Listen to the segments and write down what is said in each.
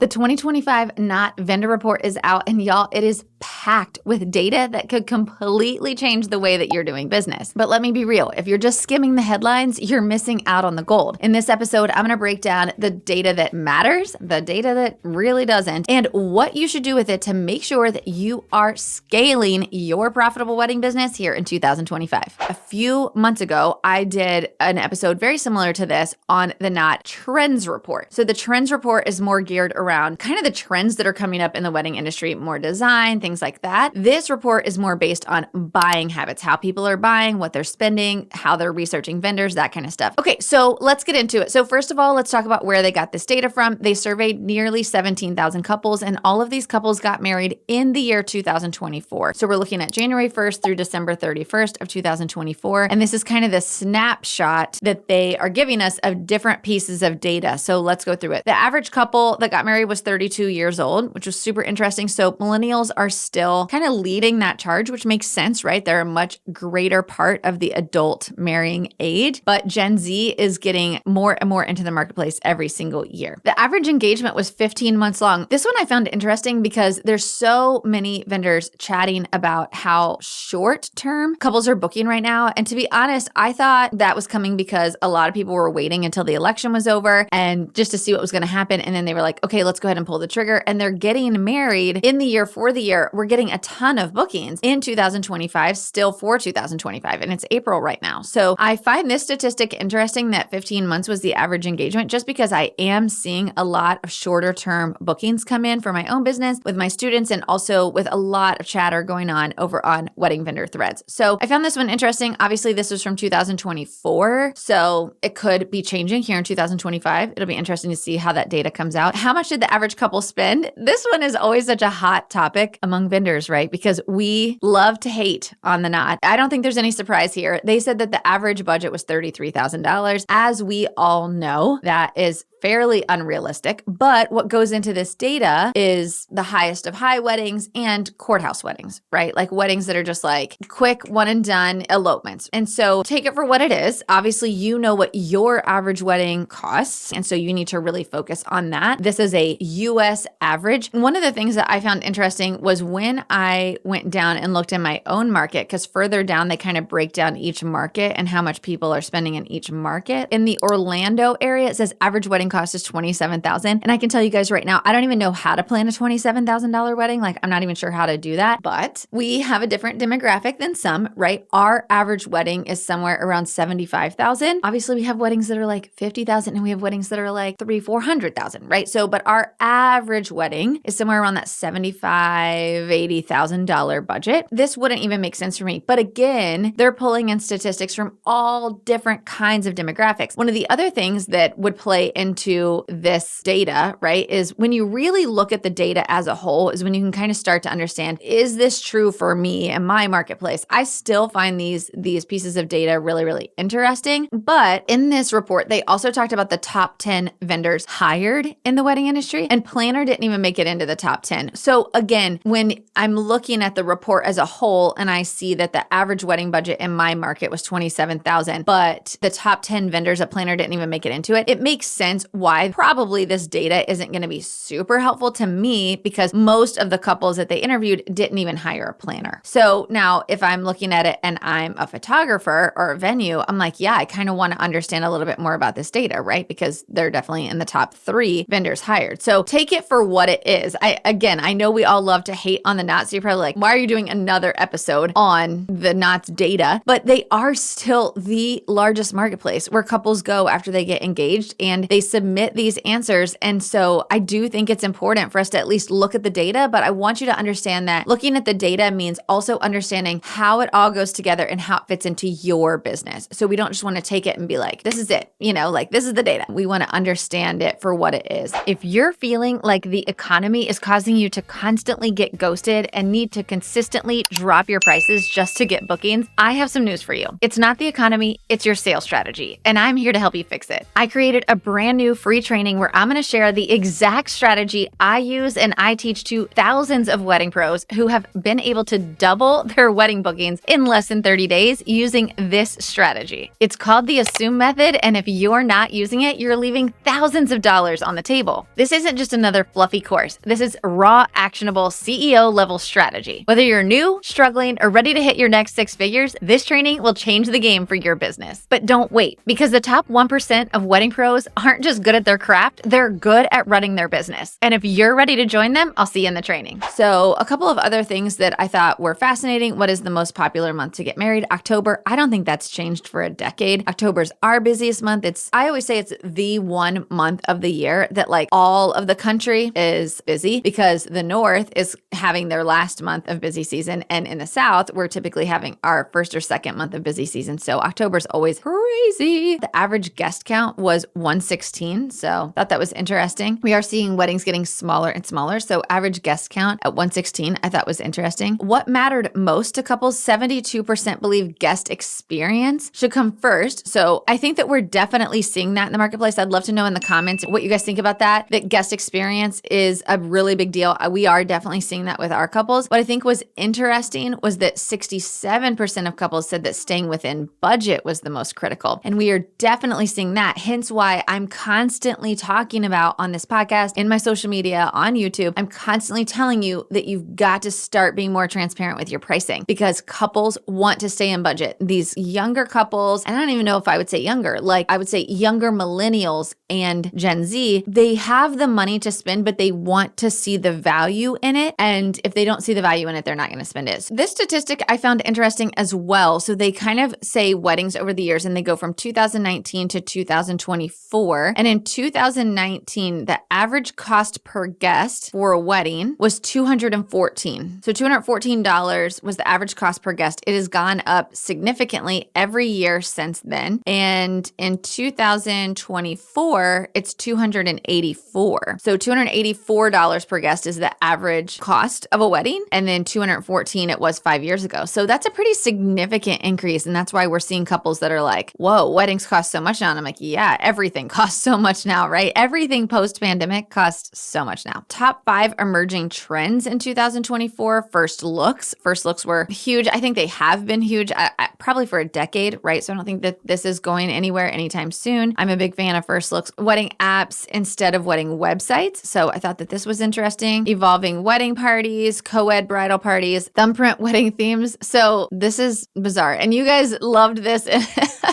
The 2025 Knot vendor report is out, and y'all, it is packed with data that could completely change the way that you're doing business. But let me be real, if you're just skimming the headlines, you're missing out on the gold. In this episode, I'm gonna break down the data that matters, the data that really doesn't, and what you should do with it to make sure that you are scaling your profitable wedding business here in 2025. A few months ago, I did an episode very similar to this on the Knot Trends Report. So the Trends Report is more geared around kind of the trends that are coming up in the wedding industry, more design, things like that. This report is more based on buying habits, how people are buying, what they're spending, how they're researching vendors, that kind of stuff. Okay, so let's get into it. So first of all, let's talk about where they got this data from. They surveyed nearly 17,000 couples, and all of these couples got married in the year 2024. So we're looking at January 1st through December 31st of 2024. And this is kind of the snapshot that they are giving us of different pieces of data. So let's go through it. The average couple that got married was 32 years old, which was super interesting. So millennials are still kind of leading that charge, which makes sense, right? They're a much greater part of the adult marrying age, but Gen Z is getting more and more into the marketplace every single year. The average engagement was 15 months long. This one I found interesting because there's so many vendors chatting about how short-term couples are booking right now. And to be honest, I thought that was coming because a lot of people were waiting until the election was over and just to see what was going to happen. And then they were like, okay, let's go ahead and pull the trigger. And they're getting married in the year for the year. We're getting a ton of bookings in 2025, still for 2025. And it's April right now. So I find this statistic interesting that 15 months was the average engagement, just because I am seeing a lot of shorter term bookings come in for my own business with my students, and also with a lot of chatter going on over on wedding vendor threads. So I found this one interesting. Obviously, this was from 2024, so it could be changing here in 2025. It'll be interesting to see how that data comes out. How much did the average couple spend? This one is always such a hot topic among vendors, right? Because we love to hate on the Knot. I don't think there's any surprise here. They said that the average budget was $33,000. As we all know, that is fairly unrealistic. But what goes into this data is the highest of high weddings and courthouse weddings, right? Like weddings that are just like quick, one and done elopements. And so take it for what it is. Obviously, you know what your average wedding costs. And so you need to really focus on that. This is a US average. One of the things that I found interesting was when I went down and looked in my own market, because further down, they kind of break down each market and how much people are spending in each market. In the Orlando area, it says average wedding cost is $27,000. And I can tell you guys right now, I don't even know how to plan a $27,000 wedding. Like, I'm not even sure how to do that, but we have a different demographic than some, right? Our average wedding is somewhere around $75,000. Obviously, we have weddings that are like $50,000 and we have weddings that are like $300,000-$400,000, right? So, but our average wedding is somewhere around that $75,000, $80,000 budget. This wouldn't even make sense for me. But again, they're pulling in statistics from all different kinds of demographics. One of the other things that would play into this data, right, is when you really look at the data as a whole, is when you can kind of start to understand, is this true for me and my marketplace? I still find these pieces of data really, really interesting. But in this report, they also talked about the top 10 vendors hired in the wedding industry, and Planner didn't even make it into the top 10. So again, when I'm looking at the report as a whole and I see that the average wedding budget in my market was $27,000, but the top 10 vendors at Planner didn't even make it into it, it makes sense why probably this data isn't going to be super helpful to me, because most of the couples that they interviewed didn't even hire a planner. So now if I'm looking at it and I'm a photographer or a venue, I'm like, yeah, I kind of want to understand a little bit more about this data, right? Because they're definitely in the top 3 vendors hired. So take it for what it is. I know we all love to hate on the Knot. So you're probably like, why are you doing another episode on the Knot's data? But they are still the largest marketplace where couples go after they get engaged and they submit these answers. And so I do think it's important for us to at least look at the data, but I want you to understand that looking at the data means also understanding how it all goes together and how it fits into your business. So we don't just want to take it and be like, this is it, like this is the data. We want to understand it for what it is. If you're feeling like the economy is causing you to constantly get ghosted and need to consistently drop your prices just to get bookings, I have some news for you. It's not the economy, it's your sales strategy. And I'm here to help you fix it. I created a brand new new free training where I'm going to share the exact strategy I use and I teach to thousands of wedding pros who have been able to double their wedding bookings in less than 30 days using this strategy. It's called the Assume Method, and if you're not using it, you're leaving thousands of dollars on the table. This isn't just another fluffy course. This is raw, actionable CEO level strategy. Whether you're new, struggling, or ready to hit your next 6 figures, this training will change the game for your business. But don't wait, because the top 1% of wedding pros aren't just good at their craft, they're good at running their business. And if you're ready to join them, I'll see you in the training. So a couple of other things that I thought were fascinating. What is the most popular month to get married? October. I don't think that's changed for a decade. October's our busiest month. I always say it's the one month of the year that like all of the country is busy, because the North is having their last month of busy season. And in the South, we're typically having our first or second month of busy season. So October's always crazy. The average guest count was 116. So thought that was interesting. We are seeing weddings getting smaller and smaller. So average guest count at 116, I thought was interesting. What mattered most to couples? 72% believe guest experience should come first. So I think that we're definitely seeing that in the marketplace. I'd love to know in the comments what you guys think about that guest experience is a really big deal. We are definitely seeing that with our couples. What I think was interesting was that 67% of couples said that staying within budget was the most critical. And we are definitely seeing that. Hence why I'm constantly talking about on this podcast, in my social media, on YouTube, I'm constantly telling you that you've got to start being more transparent with your pricing, because couples want to stay in budget. These younger couples, and I don't even know if I would say younger, like I would say younger millennials and Gen Z, they have the money to spend, but they want to see the value in it. And if they don't see the value in it, they're not going to spend it. So this statistic I found interesting as well. So they kind of say weddings over the years, and they go from 2019 to 2024. And in 2019, the average cost per guest for a wedding was $214. So $214 was the average cost per guest. It has gone up significantly every year since then. And in 2024, it's $284. So $284 per guest is the average cost of a wedding. And then $214 it was 5 years ago. So that's a pretty significant increase. And that's why we're seeing couples that are like, whoa, weddings cost so much now. And I'm like, yeah, everything costs so much now, right? Everything post-pandemic costs so much now. Top 5 emerging trends in 2024. First looks. First looks were huge. I think they have been huge probably for a decade, right? So I don't think that this is going anywhere anytime soon. I'm a big fan of first looks. Wedding apps instead of wedding websites. So I thought that this was interesting. Evolving wedding parties, co-ed bridal parties, thumbprint wedding themes. So this is bizarre. And you guys loved this.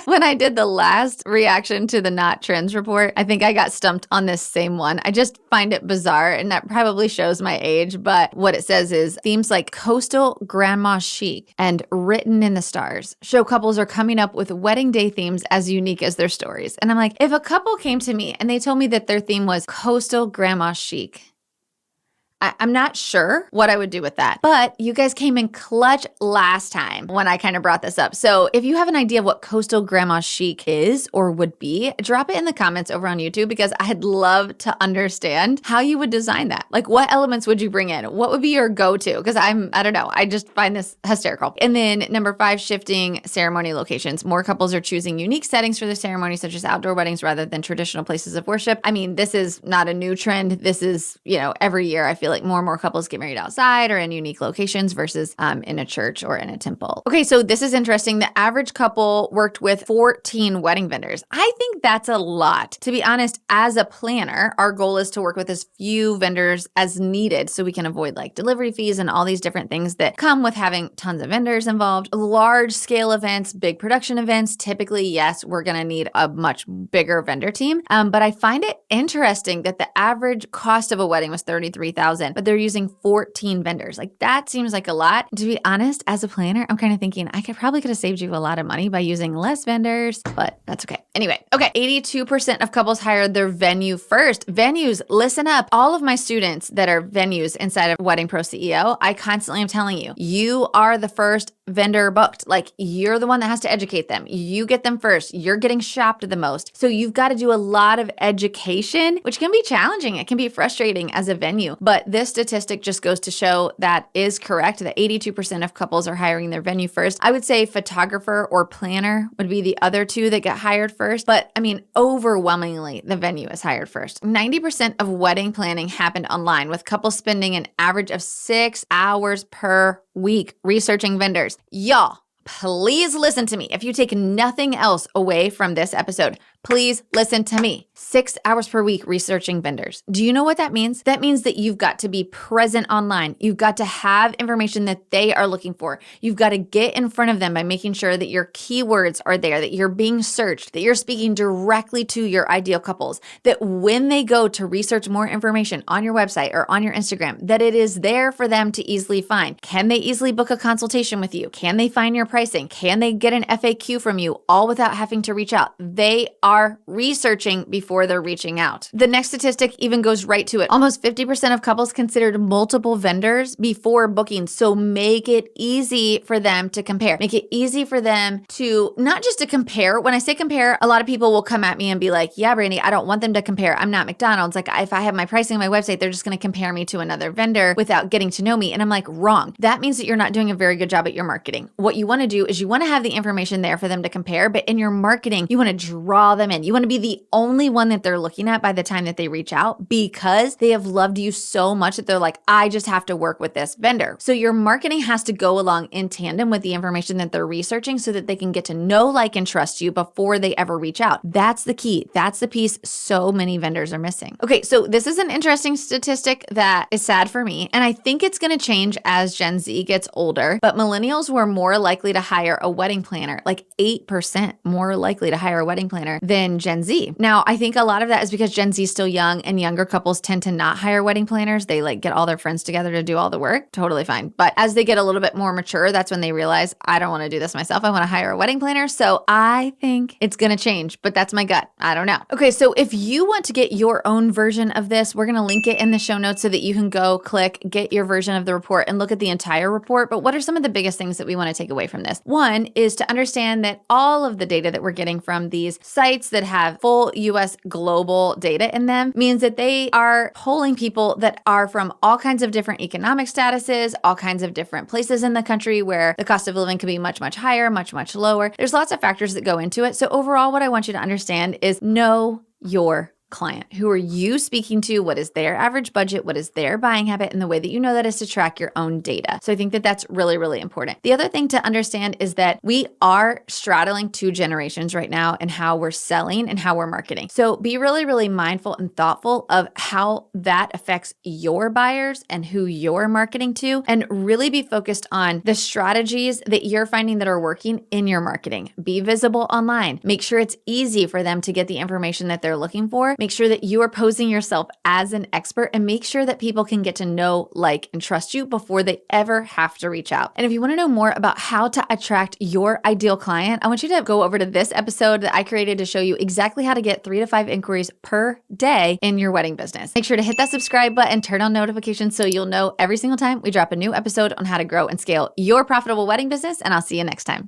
When I did the last reaction to the Not Trends report, I think I got stumped on this same one. I just find it bizarre, and that probably shows my age, but what it says is themes like coastal grandma chic and written in the stars show couples are coming up with wedding day themes as unique as their stories. And I'm like, if a couple came to me and they told me that their theme was coastal grandma chic, I'm not sure what I would do with that, but you guys came in clutch last time when I kind of brought this up. So if you have an idea of what coastal grandma chic is or would be, drop it in the comments over on YouTube, because I'd love to understand how you would design that. Like, what elements would you bring in? What would be your go-to? Because I don't know. I just find this hysterical. And then number 5, shifting ceremony locations. More couples are choosing unique settings for their ceremony, such as outdoor weddings rather than traditional places of worship. I mean, this is not a new trend. This is, every year I feel like more and more couples get married outside or in unique locations versus in a church or in a temple. Okay, so this is interesting. The average couple worked with 14 wedding vendors. I think that's a lot. To be honest, as a planner, our goal is to work with as few vendors as needed so we can avoid like delivery fees and all these different things that come with having tons of vendors involved. Large scale events, big production events, typically, yes, we're going to need a much bigger vendor team. But I find it interesting that the average cost of a wedding was $33,000, but they're using 14 vendors. Like, that seems like a lot. To be honest, as a planner, I'm kind of thinking I probably could have saved you a lot of money by using less vendors, but that's okay. Anyway, 82% of couples hired their venue first. Venues, listen up. All of my students that are venues inside of Wedding Pro CEO, I constantly am telling you, you are the first vendor booked. Like, you're the one that has to educate them. You get them first. You're getting shopped the most. So you've got to do a lot of education, which can be challenging. It can be frustrating as a venue. But this statistic just goes to show that is correct, that 82% of couples are hiring their venue first. I would say photographer or planner would be the other two that get hired first. But I mean, overwhelmingly, the venue is hired first. 90% of wedding planning happened online, with couples spending an average of 6 hours per week researching vendors. Y'all, please listen to me. If you take nothing else away from this episode, please listen to me. 6 hours per week researching vendors. Do you know what that means? That means that you've got to be present online. You've got to have information that they are looking for. You've got to get in front of them by making sure that your keywords are there, that you're being searched, that you're speaking directly to your ideal couples, that when they go to research more information on your website or on your Instagram, that it is there for them to easily find. Can they easily book a consultation with you? Can they find your pricing? Can they get an FAQ from you, all without having to reach out? They are researching before they're reaching out. The next statistic even goes right to it. Almost 50% of couples considered multiple vendors before booking. So make it easy for them to compare. Make it easy for them to not just to compare. When I say compare, a lot of people will come at me and be like, yeah, Brandy, I don't want them to compare. I'm not McDonald's. Like, if I have my pricing on my website, they're just going to compare me to another vendor without getting to know me. And I'm like, wrong. That means that you're not doing a very good job at your marketing. What you want to do is you want to have the information there for them to compare, but in your marketing, you want to draw them in. You want to be the only one that they're looking at by the time that they reach out, because they have loved you so much that they're like, I just have to work with this vendor. So your marketing has to go along in tandem with the information that they're researching so that they can get to know, like, and trust you before they ever reach out. That's the key. That's the piece so many vendors are missing. Okay, so this is an interesting statistic that is sad for me, and I think it's going to change as Gen Z gets older, but millennials were more likely to hire a wedding planner, like 8% more likely to hire a wedding planner than Gen Z. Now, I think a lot of that is because Gen Z is still young and younger couples tend to not hire wedding planners. They like get all their friends together to do all the work. Totally fine. But as they get a little bit more mature, that's when they realize, I don't want to do this myself. I want to hire a wedding planner. So I think it's going to change, but that's my gut. I don't know. Okay, so if you want to get your own version of this, we're going to link it in the show notes so that you can go click, get your version of the report and look at the entire report. But what are some of the biggest things that we want to take away from this? One is to understand that all of the data that we're getting from these sites that have full US global data in them means that they are polling people that are from all kinds of different economic statuses, all kinds of different places in the country where the cost of living can be much, much higher, much, much lower. There's lots of factors that go into it. So overall, what I want you to understand is know your client. Who are you speaking to? What is their average budget? What is their buying habit? And the way that you know that is to track your own data. So I think that that's really, really important. The other thing to understand is that we are straddling two generations right now in how we're selling and how we're marketing. So be really, really mindful and thoughtful of how that affects your buyers and who you're marketing to, and really be focused on the strategies that you're finding that are working in your marketing. Be visible online. Make sure it's easy for them to get the information that they're looking for. Make sure that you are posing yourself as an expert, and make sure that people can get to know, like, and trust you before they ever have to reach out. And if you want to know more about how to attract your ideal client, I want you to go over to this episode that I created to show you exactly how to get 3 to 5 inquiries per day in your wedding business. Make sure to hit that subscribe button, turn on notifications so you'll know every single time we drop a new episode on how to grow and scale your profitable wedding business, and I'll see you next time.